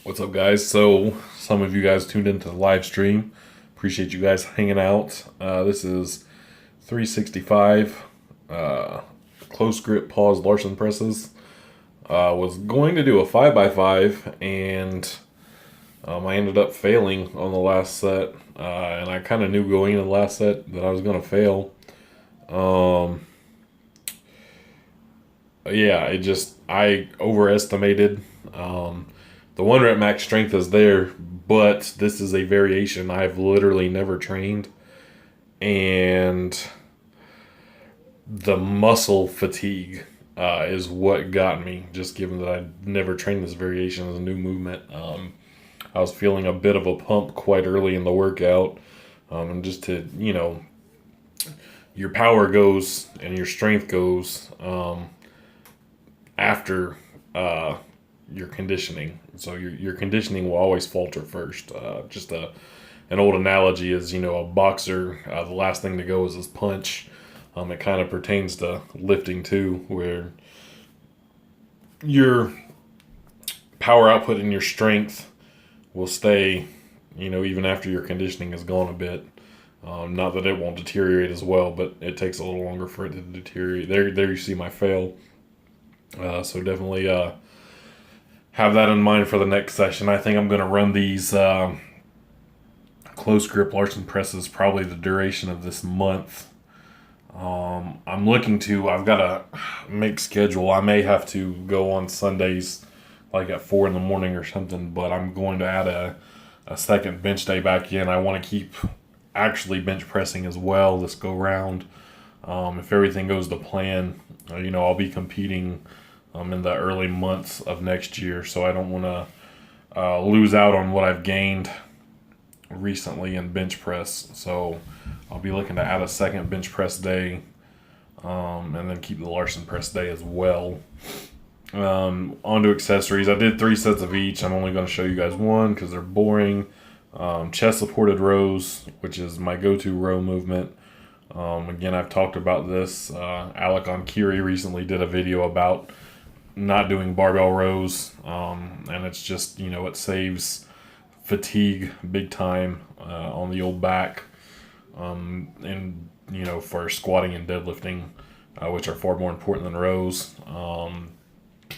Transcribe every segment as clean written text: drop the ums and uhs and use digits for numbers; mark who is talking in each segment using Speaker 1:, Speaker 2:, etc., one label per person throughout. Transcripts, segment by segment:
Speaker 1: What's up, guys? So, some of you guys tuned into the live stream. Appreciate you guys hanging out. This is 365 close grip pause Larsen presses. Was going to do a 5x5 and I ended up failing on the last set. And I kind of knew going into the last set that I was going to fail. I overestimated. The 1 rep max strength is there, but this is a variation I've literally never trained. And the muscle fatigue is what got me, just given that I'd never trained this variation as a new movement. I was feeling a bit of a pump quite early in the workout. And just to, your power goes and your strength goes after your conditioning. So your conditioning will always falter first. An old analogy is, a boxer, the last thing to go is his punch. It kind of pertains to lifting too, where your power output and your strength will stay, even after your conditioning is gone a bit. Not that it won't deteriorate as well, but it takes a little longer for it to deteriorate. There you see my fail. So definitely have that in mind for the next session. I think I'm going to run these close grip Larsen presses probably the duration of this month. I've got a mixed schedule. I may have to go on Sundays like at 4 in the morning or something, but I'm going to add a second bench day back in. I want to keep actually bench pressing as well this go round. If everything goes to plan, I'll be competing in the early months of next year, so I don't want to lose out on what I've gained recently in bench press. So I'll be looking to add a second bench press day, and then keep the Larsen press day as well. Onto accessories. I did 3 sets of each. I'm only going to show you guys one because they're boring. Chest supported rows, which is my go-to row movement. Again, I've talked about this. Alec on Kiri recently did a video about not doing barbell rows, and it's just, it saves fatigue big time on the old back, and for squatting and deadlifting, which are far more important than rows.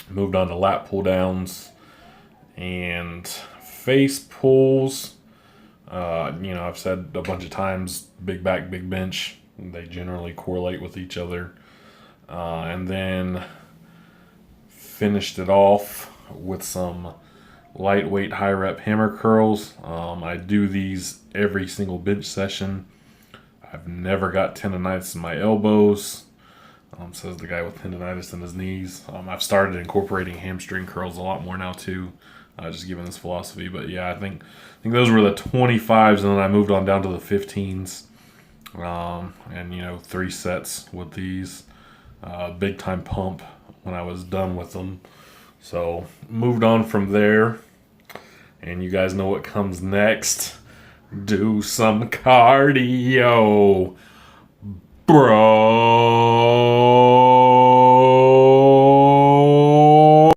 Speaker 1: Moved on to lat pull downs and face pulls. I've said a bunch of times, big back, big bench, they generally correlate with each other. And then finished it off with some lightweight high rep hammer curls. I do these every single bench session. I've never got tendonitis in my elbows, says the guy with tendonitis in his knees. I've started incorporating hamstring curls a lot more now too, just given this philosophy. But yeah, I think those were the 25s, and then I moved on down to the 15s. And 3 sets with these. Big time pump when I was done with them. So moved on from there, and you guys know what comes next. Do some cardio, bro.